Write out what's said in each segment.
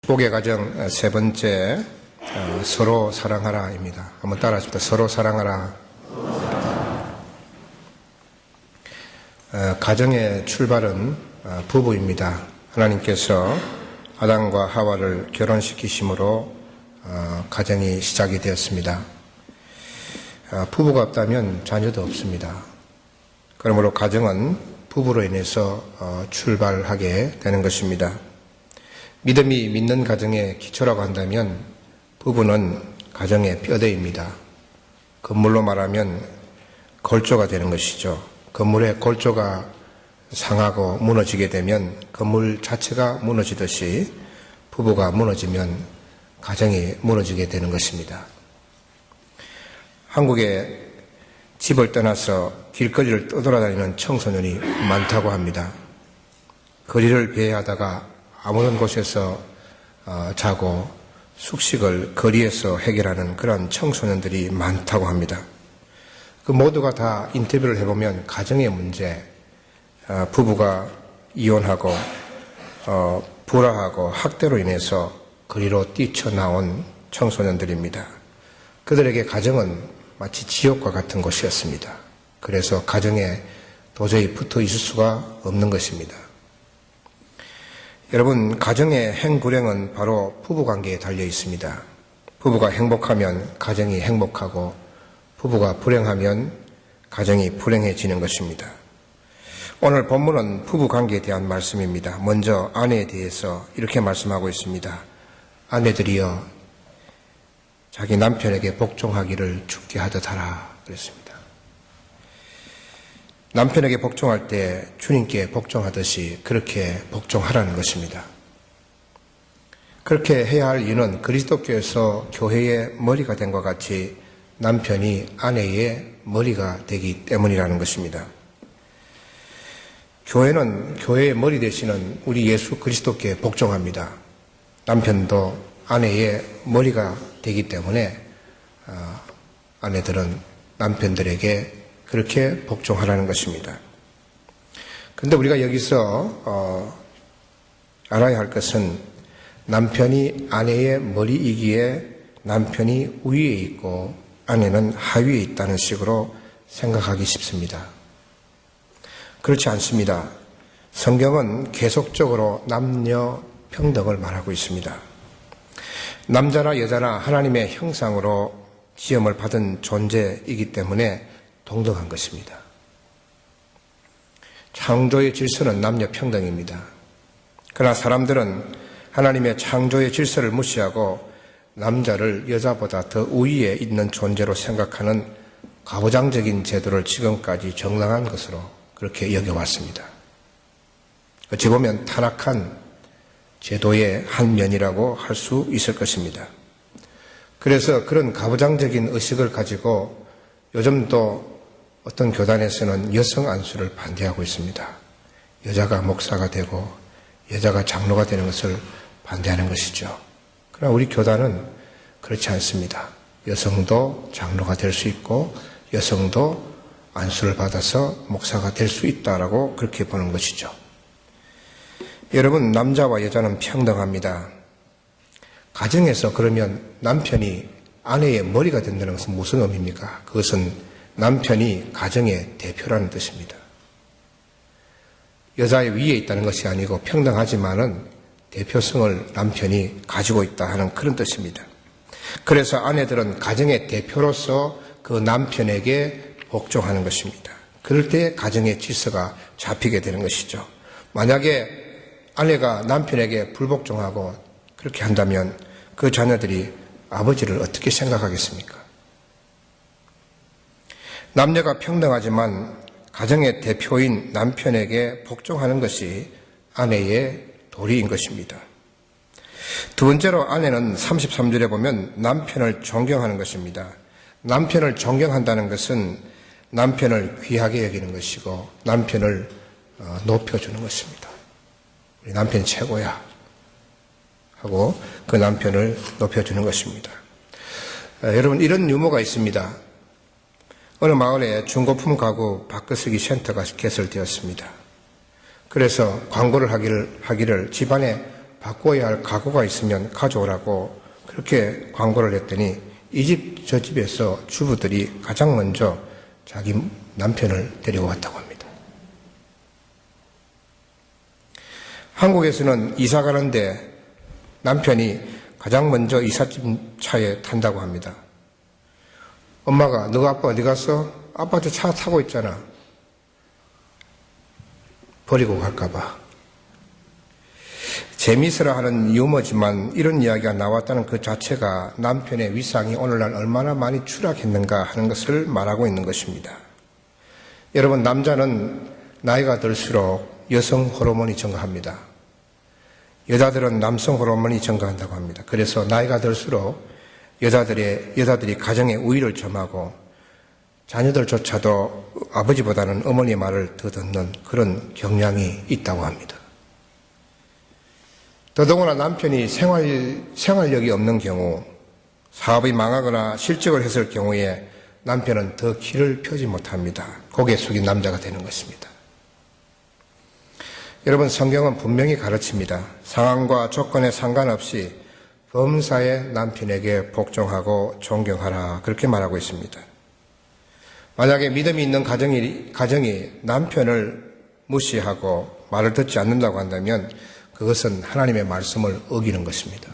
복의 가정 세 번째, 서로 사랑하라입니다. 한번 따라하십시다. 서로 사랑하라. 가정의 출발은 부부입니다. 하나님께서 아담과 하와를 결혼시키심으로 가정이 시작이 되었습니다. 부부가 없다면 자녀도 없습니다. 그러므로 가정은 부부로 인해서 출발하게 되는 것입니다. 믿음이 믿는 가정의 기초라고 한다면 부부는 가정의 뼈대입니다. 건물로 말하면 골조가 되는 것이죠. 건물의 골조가 상하고 무너지게 되면 건물 자체가 무너지듯이 부부가 무너지면 가정이 무너지게 되는 것입니다. 한국에 집을 떠나서 길거리를 떠돌아다니는 청소년이 많다고 합니다. 거리를 배회하다가 아무런 곳에서 자고 숙식을 거리에서 해결하는 그런 청소년들이 많다고 합니다. 그 모두가 다 인터뷰를 해보면 가정의 문제, 부부가 이혼하고 불화하고 학대로 인해서 거리로 뛰쳐나온 청소년들입니다. 그들에게 가정은 마치 지옥과 같은 곳이었습니다. 그래서 가정에 도저히 붙어 있을 수가 없는 것입니다. 여러분, 가정의 행불행은 바로 부부관계에 달려 있습니다. 부부가 행복하면 가정이 행복하고 부부가 불행하면 가정이 불행해지는 것입니다. 오늘 본문은 부부관계에 대한 말씀입니다. 먼저 아내에 대해서 이렇게 말씀하고 있습니다. 아내들이여 자기 남편에게 복종하기를 주께 하듯 하라 그랬습니다. 남편에게 복종할 때 주님께 복종하듯이 그렇게 복종하라는 것입니다. 그렇게 해야 할 이유는 그리스도께서 교회의 머리가 된 것 같이 남편이 아내의 머리가 되기 때문이라는 것입니다. 교회는 교회의 머리 되시는 우리 예수 그리스도께 복종합니다. 남편도 아내의 머리가 되기 때문에 아내들은 남편들에게 그렇게 복종하라는 것입니다. 그런데 우리가 여기서 알아야 할 것은 남편이 아내의 머리이기에 남편이 위에 있고 아내는 하위에 있다는 식으로 생각하기 쉽습니다. 그렇지 않습니다. 성경은 계속적으로 남녀 평등을 말하고 있습니다. 남자나 여자나 하나님의 형상으로 지음을 받은 존재이기 때문에 동등한 것입니다. 창조의 질서는 남녀 평등입니다. 그러나 사람들은 하나님의 창조의 질서를 무시하고 남자를 여자보다 더 우위에 있는 존재로 생각하는 가부장적인 제도를 지금까지 정당한 것으로 그렇게 여겨왔습니다. 어찌 보면 타락한 제도의 한 면이라고 할 수 있을 것입니다. 그래서 그런 가부장적인 의식을 가지고 요즘도 어떤 교단에서는 여성 안수를 반대하고 있습니다. 여자가 목사가 되고 여자가 장로가 되는 것을 반대하는 것이죠. 그러나 우리 교단은 그렇지 않습니다. 여성도 장로가 될 수 있고 여성도 안수를 받아서 목사가 될 수 있다라고 그렇게 보는 것이죠. 여러분, 남자와 여자는 평등합니다. 가정에서 그러면 남편이 아내의 머리가 된다는 것은 무슨 의미입니까? 그것은 남편이 가정의 대표라는 뜻입니다. 여자의 위에 있다는 것이 아니고 평등하지만은 대표성을 남편이 가지고 있다 하는 그런 뜻입니다. 그래서 아내들은 가정의 대표로서 그 남편에게 복종하는 것입니다. 그럴 때 가정의 질서가 잡히게 되는 것이죠. 만약에 아내가 남편에게 불복종하고 그렇게 한다면 그 자녀들이 아버지를 어떻게 생각하겠습니까? 남녀가 평등하지만 가정의 대표인 남편에게 복종하는 것이 아내의 도리인 것입니다. 두 번째로 아내는 33절에 보면 남편을 존경하는 것입니다. 남편을 존경한다는 것은 남편을 귀하게 여기는 것이고 남편을 높여주는 것입니다. 우리 남편이 최고야 하고 그 남편을 높여주는 것입니다. 여러분, 이런 유머가 있습니다. 어느 마을에 중고품 가구 바꿔쓰기 센터가 개설되었습니다. 그래서 광고를 하기를 집안에 바꿔야 할 가구가 있으면 가져오라고 그렇게 광고를 했더니 이 집 저 집에서 주부들이 가장 먼저 자기 남편을 데리고 왔다고 합니다. 한국에서는 이사 가는데 남편이 가장 먼저 이삿집 차에 탄다고 합니다. 엄마가 너 아빠 어디 갔어? 아빠 저 차 타고 있잖아. 버리고 갈까봐. 재미있으라 하는 유머지만 이런 이야기가 나왔다는 그 자체가 남편의 위상이 오늘날 얼마나 많이 추락했는가 하는 것을 말하고 있는 것입니다. 여러분, 남자는 나이가 들수록 여성 호르몬이 증가합니다. 여자들은 남성 호르몬이 증가한다고 합니다. 그래서 나이가 들수록 여자들이 가정의 우위를 점하고 자녀들조차도 아버지보다는 어머니의 말을 더 듣는 그런 경향이 있다고 합니다. 더더구나 남편이 생활력이 없는 경우, 사업이 망하거나 실직을 했을 경우에 남편은 더 기를 펴지 못합니다. 고개 숙인 남자가 되는 것입니다. 여러분, 성경은 분명히 가르칩니다. 상황과 조건에 상관없이 범사의 남편에게 복종하고 존경하라, 그렇게 말하고 있습니다. 만약에 믿음이 있는 가정이 남편을 무시하고 말을 듣지 않는다고 한다면 그것은 하나님의 말씀을 어기는 것입니다.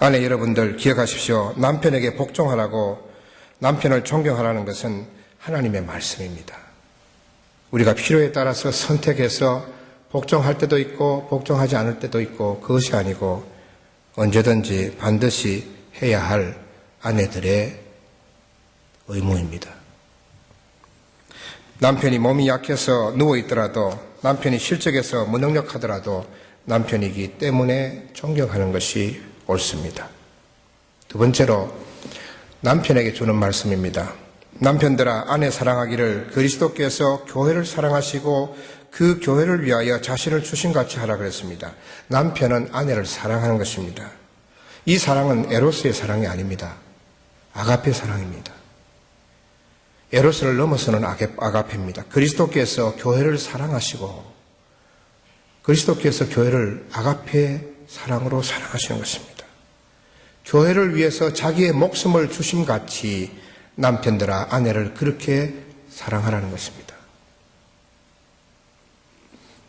아내 여러분들 기억하십시오. 남편에게 복종하라고, 남편을 존경하라는 것은 하나님의 말씀입니다. 우리가 필요에 따라서 선택해서 복종할 때도 있고 복종하지 않을 때도 있고, 그것이 아니고 언제든지 반드시 해야 할 아내들의 의무입니다. 남편이 몸이 약해서 누워있더라도, 남편이 실직해서 무능력하더라도 남편이기 때문에 존경하는 것이 옳습니다. 두 번째로 남편에게 주는 말씀입니다. 남편들아, 아내 사랑하기를 그리스도께서 교회를 사랑하시고 그 교회를 위하여 자신을 주신같이 하라 그랬습니다. 남편은 아내를 사랑하는 것입니다. 이 사랑은 에로스의 사랑이 아닙니다. 아가페 사랑입니다. 에로스를 넘어서는 아가페입니다. 그리스도께서 교회를 사랑하시고 그리스도께서 교회를 아가페 사랑으로 사랑하시는 것입니다. 교회를 위해서 자기의 목숨을 주심같이 남편들아, 아내를 그렇게 사랑하라는 것입니다.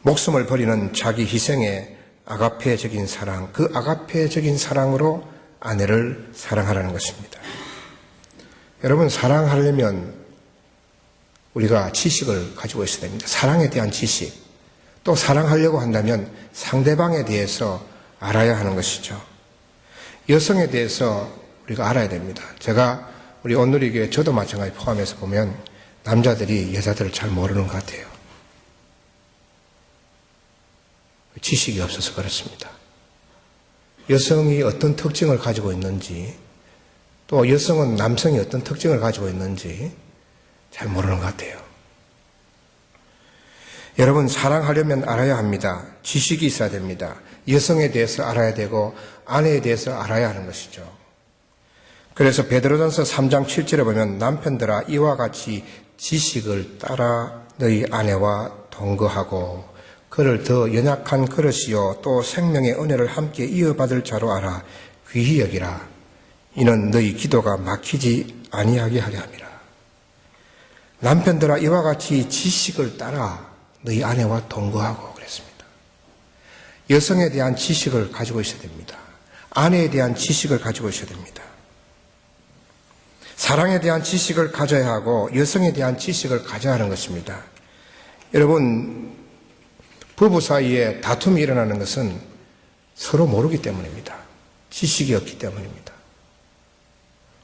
목숨을 버리는 자기 희생의 아가페적인 사랑, 그 아가페적인 사랑으로 아내를 사랑하라는 것입니다. 여러분, 사랑하려면 우리가 지식을 가지고 있어야 됩니다. 사랑에 대한 지식. 또 사랑하려고 한다면 상대방에 대해서 알아야 하는 것이죠. 여성에 대해서 우리가 알아야 됩니다. 제가 우리 온누리교회 저도 마찬가지 포함해서 보면 남자들이 여자들을 잘 모르는 것 같아요. 지식이 없어서 그렇습니다. 여성이 어떤 특징을 가지고 있는지, 또 여성은 남성이 어떤 특징을 가지고 있는지 잘 모르는 것 같아요. 여러분, 사랑하려면 알아야 합니다. 지식이 있어야 됩니다. 여성에 대해서 알아야 되고 아내에 대해서 알아야 하는 것이죠. 그래서 베드로전서 3장 7절에 보면 남편들아, 이와 같이 지식을 따라 너희 아내와 동거하고 그를 더 연약한 그릇이요 또 생명의 은혜를 함께 이어받을 자로 알아 귀히 여기라. 이는 너희 기도가 막히지 아니하게 하려 함이라. 남편들아, 이와 같이 지식을 따라 너희 아내와 동거하고 그랬습니다. 여성에 대한 지식을 가지고 있어야 됩니다. 아내에 대한 지식을 가지고 있어야 됩니다. 사랑에 대한 지식을 가져야 하고 여성에 대한 지식을 가져야 하는 것입니다. 여러분, 부부 사이에 다툼이 일어나는 것은 서로 모르기 때문입니다. 지식이 없기 때문입니다.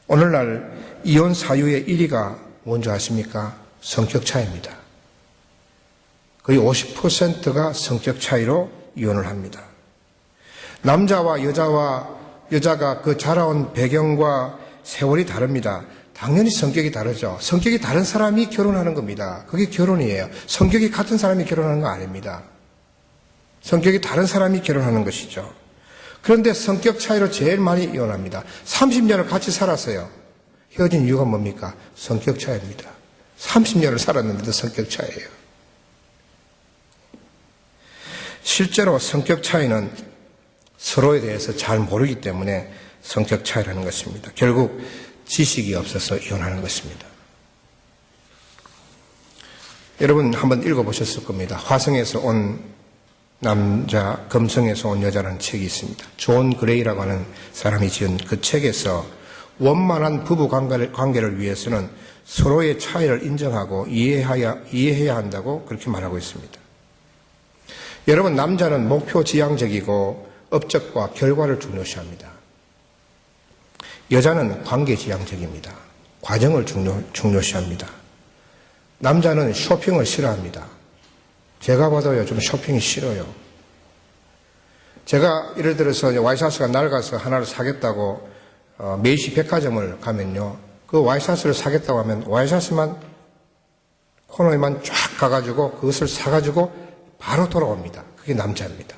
오늘날 이혼 사유의 1위가 뭔지 아십니까? 성격 차이입니다. 거의 50%가 성격 차이로 이혼을 합니다. 남자와 여자가 그 자라온 배경과 세월이 다릅니다. 당연히 성격이 다르죠. 성격이 다른 사람이 결혼하는 겁니다. 그게 결혼이에요. 성격이 같은 사람이 결혼하는 거 아닙니다. 성격이 다른 사람이 결혼하는 것이죠. 그런데 성격 차이로 제일 많이 이혼합니다. 30년을 같이 살았어요. 헤어진 이유가 뭡니까? 성격 차이입니다. 30년을 살았는데도 성격 차이예요. 실제로 성격 차이는 서로에 대해서 잘 모르기 때문에 성격 차이라는 것입니다. 결국 지식이 없어서 이혼하는 것입니다. 여러분 한번 읽어보셨을 겁니다. 화성에서 온 남자, 금성에서 온 여자라는 책이 있습니다. 존 그레이라고 하는 사람이 지은 그 책에서 원만한 부부 관계를 위해서는 서로의 차이를 인정하고 이해해야 한다고 그렇게 말하고 있습니다. 여러분, 남자는 목표 지향적이고 업적과 결과를 중요시합니다. 여자는 관계 지향적입니다. 과정을 중요시합니다. 남자는 쇼핑을 싫어합니다. 제가 봐도요, 좀 쇼핑이 싫어요. 제가 예를 들어서 와이셔츠가 낡아서 하나를 사겠다고 메이시 백화점을 가면요, 그 와이셔츠를 사겠다고 하면 와이셔츠만 코너에만 쫙 가가지고 그것을 사가지고 바로 돌아옵니다. 그게 남자입니다.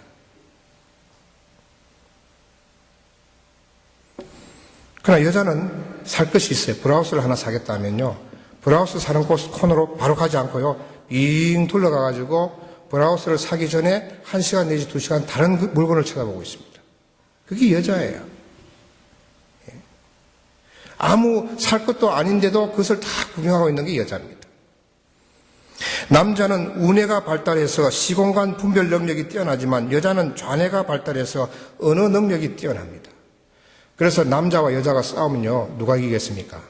그러나 여자는 살 것이 있어요. 브라우스를 하나 사겠다 하면요, 브라우스 사는 곳 코너로 바로 가지 않고요, 빙 둘러가가지고 브라우스를 사기 전에 1시간 내지 2시간 다른 물건을 쳐다보고 있습니다. 그게 여자예요. 아무 살 것도 아닌데도 그것을 다 구경하고 있는 게 여자입니다. 남자는 우뇌가 발달해서 시공간 분별 능력이 뛰어나지만 여자는 좌뇌가 발달해서 언어 능력이 뛰어납니다. 그래서 남자와 여자가 싸우면요, 누가 이기겠습니까?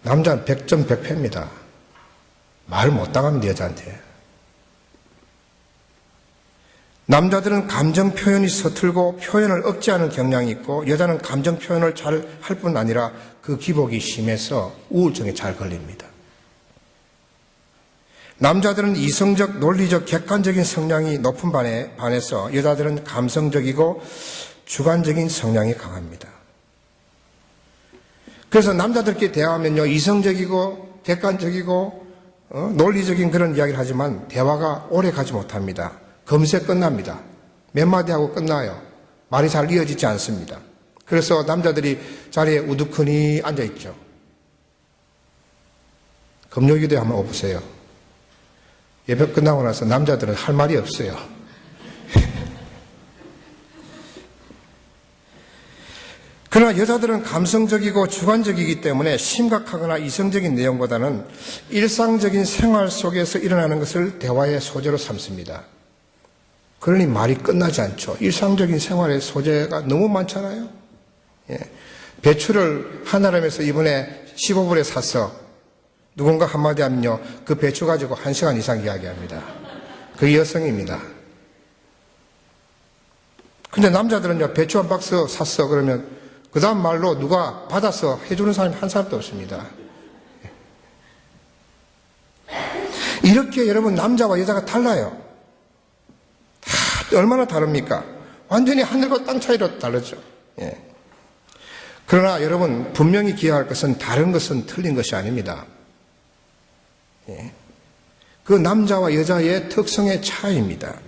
남자는 100점 100패입니다. 말 못 당합니다, 여자한테. 남자들은 감정 표현이 서툴고 표현을 억제하는 경향이 있고 여자는 감정 표현을 잘 할 뿐 아니라 그 기복이 심해서 우울증에 잘 걸립니다. 남자들은 이성적, 논리적, 객관적인 성향이 높은 반해서 여자들은 감성적이고 주관적인 성향이 강합니다. 그래서 남자들끼리 대화하면요, 이성적이고 객관적이고 논리적인 그런 이야기를 하지만 대화가 오래 가지 못합니다. 금세 끝납니다. 몇 마디 하고 끝나요. 말이 잘 이어지지 않습니다. 그래서 남자들이 자리에 우두커니 앉아있죠. 금요기도에 한번 오보세요. 예배 끝나고 나서 남자들은 할 말이 없어요. 그러나 여자들은 감성적이고 주관적이기 때문에 심각하거나 이성적인 내용보다는 일상적인 생활 속에서 일어나는 것을 대화의 소재로 삼습니다. 그러니 말이 끝나지 않죠. 일상적인 생활의 소재가 너무 많잖아요. 예. 배추를 한아름에서 이번에 15불에 사서 누군가 한마디 하면요, 그 배추 가지고 1시간 이상 이야기합니다. 그게 여성입니다. 근데 남자들은요, 배추 한 박스 샀어 그러면 그 다음 말로 누가 받아서 해주는 사람이 한 사람도 없습니다. 이렇게 여러분 남자와 여자가 달라요. 얼마나 다릅니까? 완전히 하늘과 땅 차이로 다르죠. 예. 그러나 여러분 분명히 기억할 것은 다른 것은 틀린 것이 아닙니다. 예. 그 남자와 여자의 특성의 차이입니다.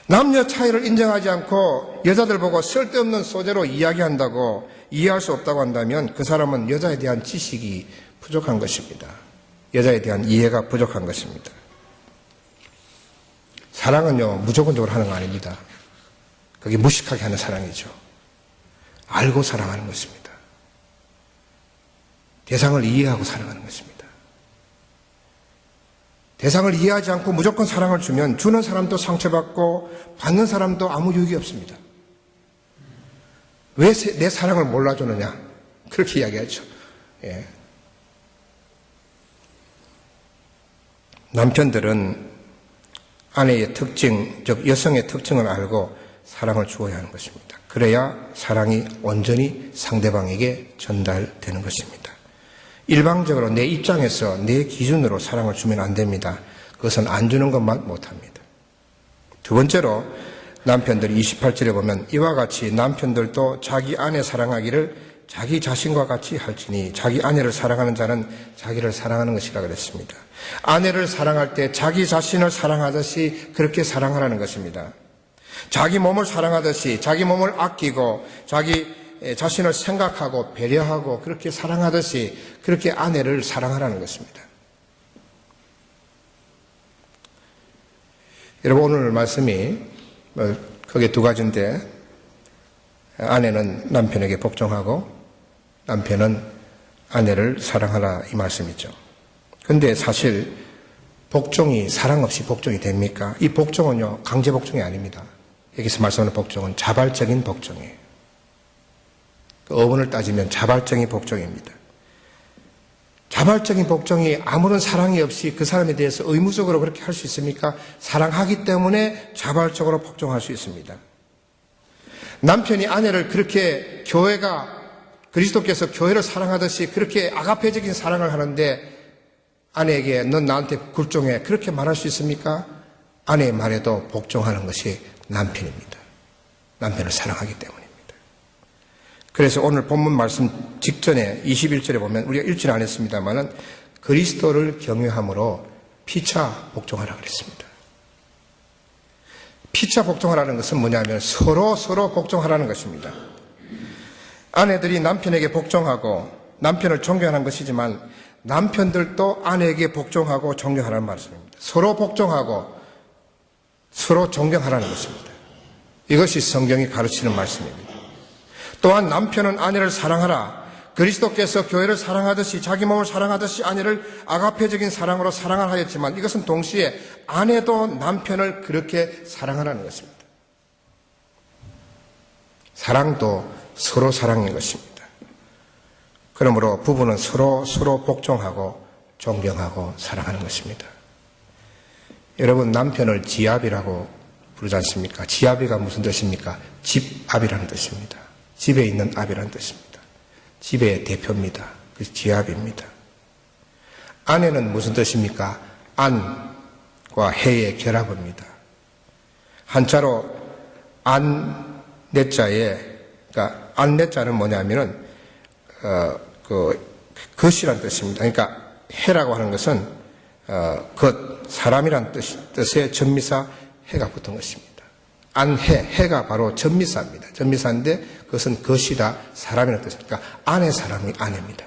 남녀 차이를 인정하지 않고 여자들 보고 쓸데없는 소재로 이야기한다고 이해할 수 없다고 한다면 그 사람은 여자에 대한 지식이 부족한 것입니다. 여자에 대한 이해가 부족한 것입니다. 사랑은요, 무조건적으로 하는 거 아닙니다. 그게 무식하게 하는 사랑이죠. 알고 사랑하는 것입니다. 대상을 이해하고 사랑하는 것입니다. 대상을 이해하지 않고 무조건 사랑을 주면 주는 사람도 상처받고 받는 사람도 아무 유익이 없습니다. 왜 내 사랑을 몰라주느냐? 그렇게 이야기하죠. 예. 남편들은 아내의 특징, 즉 여성의 특징을 알고 사랑을 주어야 하는 것입니다. 그래야 사랑이 온전히 상대방에게 전달되는 것입니다. 일방적으로 내 입장에서 내 기준으로 사랑을 주면 안 됩니다. 그것은 안 주는 것만 못합니다. 두 번째로 남편들이 28절에 보면 이와 같이 남편들도 자기 아내 사랑하기를 자기 자신과 같이 할지니 자기 아내를 사랑하는 자는 자기를 사랑하는 것이라 그랬습니다. 아내를 사랑할 때 자기 자신을 사랑하듯이 그렇게 사랑하라는 것입니다. 자기 몸을 사랑하듯이 자기 몸을 아끼고 자기 자신을 생각하고 배려하고 그렇게 사랑하듯이 그렇게 아내를 사랑하라는 것입니다. 여러분, 오늘 말씀이 크게 두 가지인데, 아내는 남편에게 복종하고 남편은 아내를 사랑하라, 이 말씀이죠. 근데 사실 복종이 사랑 없이 복종이 됩니까? 이 복종은요, 강제 복종이 아닙니다. 여기서 말씀하는 복종은 자발적인 복종이에요. 그 어원을 따지면 자발적인 복종입니다. 자발적인 복종이 아무런 사랑이 없이 그 사람에 대해서 의무적으로 그렇게 할 수 있습니까? 사랑하기 때문에 자발적으로 복종할 수 있습니다. 남편이 아내를 그렇게 그리스도께서 교회를 사랑하듯이 그렇게 아가페적인 사랑을 하는데 아내에게 넌 나한테 굴종해, 그렇게 말할 수 있습니까? 아내의 말에도 복종하는 것이 남편입니다. 남편을 사랑하기 때문입니다. 그래서 오늘 본문 말씀 직전에 21절에 보면, 우리가 읽지는 안 했습니다만은 그리스도를 경외함으로 피차 복종하라 그랬습니다. 피차 복종하라는 것은 뭐냐면 서로 복종하라는 것입니다. 아내들이 남편에게 복종하고 남편을 존경하는 것이지만 남편들도 아내에게 복종하고 존경하라는 말씀입니다. 서로 복종하고 서로 존경하라는 것입니다. 이것이 성경이 가르치는 말씀입니다. 또한 남편은 아내를 사랑하라. 그리스도께서 교회를 사랑하듯이, 자기 몸을 사랑하듯이 아내를 아가페적인 사랑으로 사랑을 하였지만 이것은 동시에 아내도 남편을 그렇게 사랑하라는 것입니다. 사랑도 서로 사랑인 것입니다. 그러므로 부부는 서로 복종하고 존경하고 사랑하는 것입니다. 여러분, 남편을 지압이라고 부르지 않습니까? 지압이가 무슨 뜻입니까? 집압이라는 뜻입니다. 집에 있는 압이라는 뜻입니다. 집의 대표입니다. 그 지압입니다. 아내는 무슨 뜻입니까? 안과 해의 결합입니다. 한자로 안내자에, 그러니까 안내자는 뭐냐면은 것이란 뜻입니다. 그러니까 해라고 하는 것은 사람이란 뜻의 전미사 해가 붙은 것입니다. 해가 바로 전미사입니다. 전미사인데 그것은 것이다, 사람이라는 뜻입니다. 그러니까 아내, 사람이 아내입니다.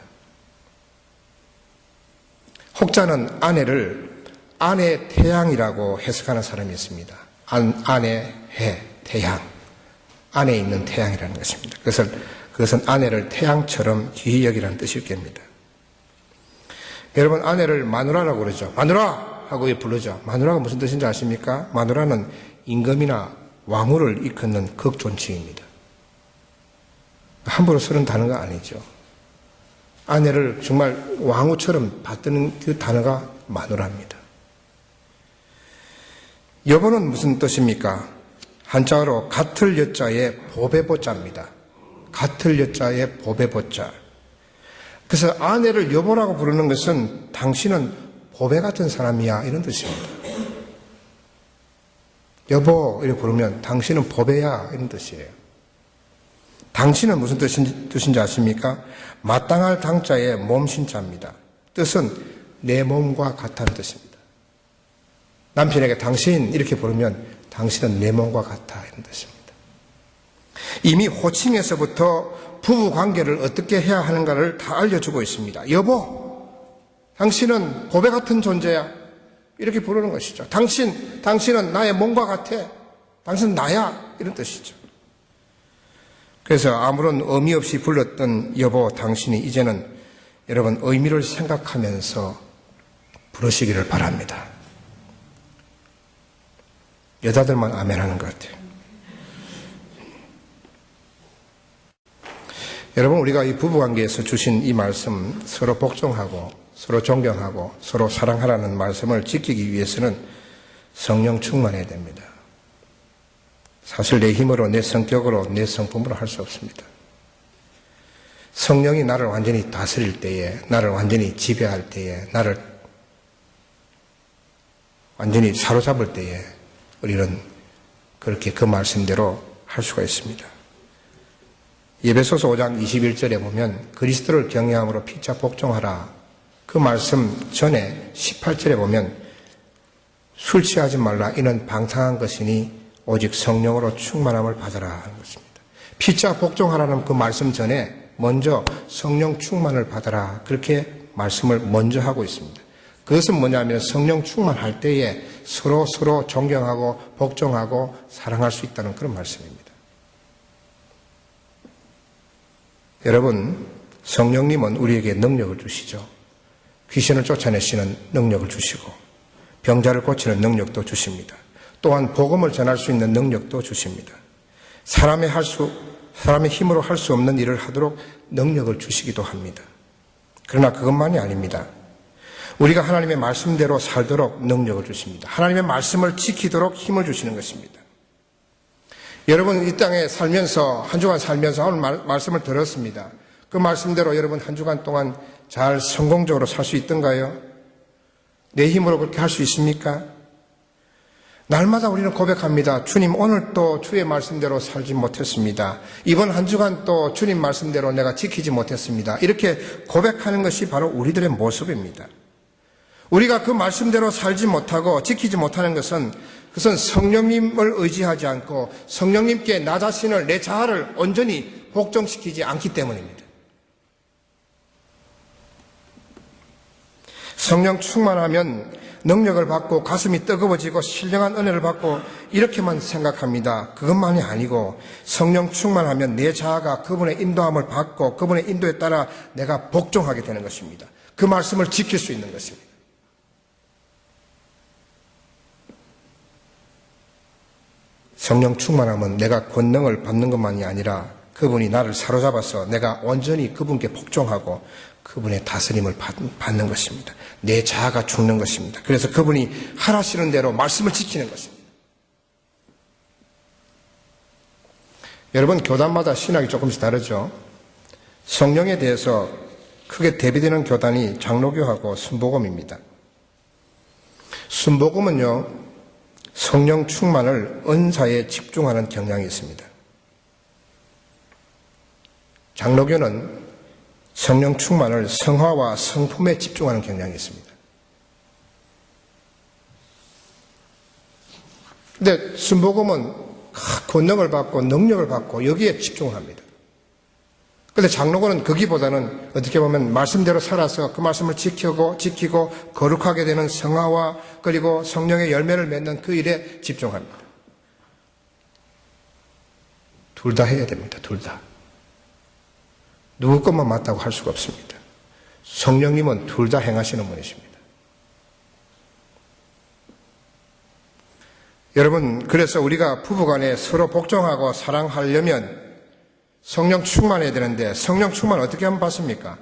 혹자는 아내를 아내 태양이라고 해석하는 사람이 있습니다. 아내, 해, 태양. 안에 있는 태양이라는 것입니다. 그것은 아내를 태양처럼 귀히 여기라는 뜻일 겁니다. 여러분, 아내를 마누라라고 그러죠. 마누라! 하고 부르죠. 마누라가 무슨 뜻인지 아십니까? 마누라는 임금이나 왕후를 이끄는 극존칭입니다. 함부로 쓰는 단어가 아니죠. 아내를 정말 왕후처럼 받드는 그 단어가 마누라입니다. 여보는 무슨 뜻입니까? 한자어로 같을 여자의 보배보자입니다. 같을 여자의 보배보자. 그래서 아내를 여보라고 부르는 것은 당신은 보배 같은 사람이야, 이런 뜻입니다. 여보 이렇게 부르면 당신은 보배야, 이런 뜻이에요. 당신은 무슨 뜻인지 아십니까? 마땅할 당자의 몸신자입니다. 뜻은 내 몸과 같다는 뜻입니다. 남편에게 당신 이렇게 부르면 당신은 내 몸과 같아, 이런 뜻입니다. 이미 호칭에서부터 부부 관계를 어떻게 해야 하는가를 다 알려주고 있습니다. 여보, 당신은 보배 같은 존재야, 이렇게 부르는 것이죠. 당신은 나의 몸과 같아. 당신은 나야. 이런 뜻이죠. 그래서 아무런 의미 없이 불렀던 여보, 당신이 이제는 여러분 의미를 생각하면서 부르시기를 바랍니다. 여자들만 아멘 하는 것 같아요. 여러분, 우리가 이 부부관계에서 주신 이 말씀, 서로 복종하고 서로 존경하고 서로 사랑하라는 말씀을 지키기 위해서는 성령 충만해야 됩니다. 사실 내 힘으로, 내 성격으로, 내 성품으로 할 수 없습니다. 성령이 나를 완전히 다스릴 때에, 나를 완전히 지배할 때에, 나를 완전히 사로잡을 때에 우리는 그렇게 그 말씀대로 할 수가 있습니다. 에베소서 5장 21절에 보면 그리스도를 경외함으로 피차 복종하라. 그 말씀 전에 18절에 보면 술 취하지 말라. 이는 방탕한 것이니 오직 성령으로 충만함을 받으라 하는 것입니다. 피차 복종하라는 그 말씀 전에 먼저 성령 충만을 받으라. 그렇게 말씀을 먼저 하고 있습니다. 그것은 뭐냐면 성령 충만할 때에 서로 존경하고 복종하고 사랑할 수 있다는 그런 말씀입니다. 여러분, 성령님은 우리에게 능력을 주시죠. 귀신을 쫓아내시는 능력을 주시고 병자를 고치는 능력도 주십니다. 또한 복음을 전할 수 있는 능력도 주십니다. 사람의 힘으로 할 수 없는 일을 하도록 능력을 주시기도 합니다. 그러나 그것만이 아닙니다. 우리가 하나님의 말씀대로 살도록 능력을 주십니다. 하나님의 말씀을 지키도록 힘을 주시는 것입니다. 여러분, 이 땅에 살면서 한 주간 살면서 오늘 말씀을 들었습니다. 그 말씀대로 여러분 한 주간 동안 잘 성공적으로 살 수 있던가요? 내 힘으로 그렇게 할 수 있습니까? 날마다 우리는 고백합니다. 주님, 오늘 또 주의 말씀대로 살지 못했습니다. 이번 한 주간 또 주님 말씀대로 내가 지키지 못했습니다. 이렇게 고백하는 것이 바로 우리들의 모습입니다. 우리가 그 말씀대로 살지 못하고 지키지 못하는 것은 그것은 성령님을 의지하지 않고 성령님께 나 자신을, 내 자아를 온전히 복종시키지 않기 때문입니다. 성령 충만하면 능력을 받고 가슴이 뜨거워지고 신령한 은혜를 받고 이렇게만 생각합니다. 그것만이 아니고 성령 충만하면 내 자아가 그분의 인도함을 받고 그분의 인도에 따라 내가 복종하게 되는 것입니다. 그 말씀을 지킬 수 있는 것입니다. 성령 충만하면 내가 권능을 받는 것만이 아니라 그분이 나를 사로잡아서 내가 온전히 그분께 복종하고 그분의 다스림을 받는 것입니다. 내 자아가 죽는 것입니다. 그래서 그분이 하라시는 대로 말씀을 지키는 것입니다. 여러분, 교단마다 신학이 조금씩 다르죠. 성령에 대해서 크게 대비되는 교단이 장로교하고 순복음입니다. 순복음은요, 성령 충만을 은사에 집중하는 경향이 있습니다. 장로교는 성령 충만을 성화와 성품에 집중하는 경향이 있습니다. 근데 순복음은 권능을 받고 능력을 받고 여기에 집중을 합니다. 그런데 장로교는 거기보다는 어떻게 보면 말씀대로 살아서 그 말씀을 지키고 거룩하게 되는 성화와 그리고 성령의 열매를 맺는 그 일에 집중합니다. 둘 다 해야 됩니다. 둘 다. 누구 것만 맞다고 할 수가 없습니다. 성령님은 둘 다 행하시는 분이십니다. 여러분, 그래서 우리가 부부간에 서로 복종하고 사랑하려면 성령 충만해야 되는데 성령 충만 어떻게 하면 받습니까?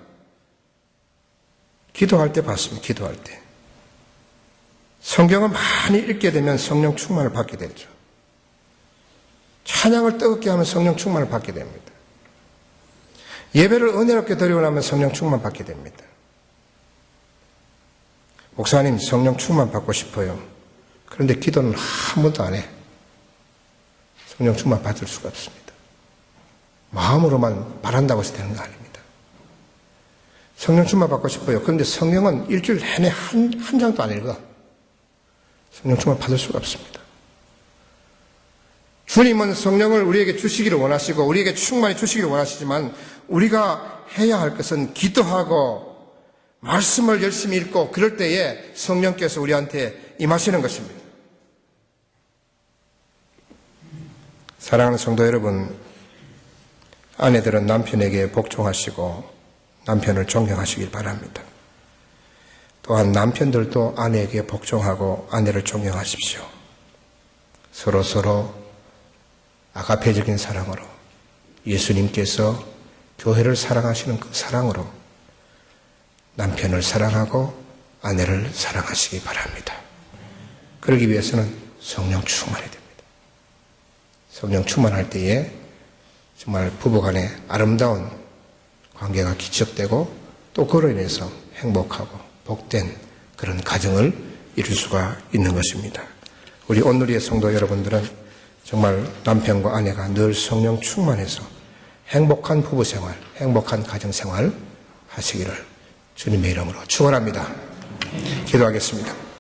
기도할 때 받습니다. 기도할 때. 성경을 많이 읽게 되면 성령 충만을 받게 되죠. 찬양을 뜨겁게 하면 성령 충만을 받게 됩니다. 예배를 은혜롭게 드리고 나면 성령 충만 받게 됩니다. 목사님, 성령 충만 받고 싶어요. 그런데 기도는 한 번도 안 해. 성령 충만 받을 수가 없습니다. 마음으로만 바란다고 해서 되는 거 아닙니다. 성령 충만 받고 싶어요. 그런데 성경은 일주일 내내 한 장도 안 읽어. 성령 충만 받을 수가 없습니다. 주님은 성령을 우리에게 주시기를 원하시고 우리에게 충만히 주시기를 원하시지만 우리가 해야 할 것은 기도하고 말씀을 열심히 읽고 그럴 때에 성령께서 우리한테 임하시는 것입니다. 사랑하는 성도 여러분, 아내들은 남편에게 복종하시고 남편을 존경하시길 바랍니다. 또한 남편들도 아내에게 복종하고 아내를 존경하십시오. 서로 아가페적인 사랑으로 예수님께서 교회를 사랑하시는 그 사랑으로 남편을 사랑하고 아내를 사랑하시기 바랍니다. 그러기 위해서는 성령 충만해야 됩니다. 성령 충만할 때에 정말 부부간의 아름다운 관계가 기척되고 또 그로 인해서 행복하고 복된 그런 가정을 이룰 수가 있는 것입니다. 우리 온누리의 성도 여러분들은 정말 남편과 아내가 늘 성령 충만해서 행복한 부부생활, 행복한 가정생활 하시기를 주님의 이름으로 축원합니다. 기도하겠습니다.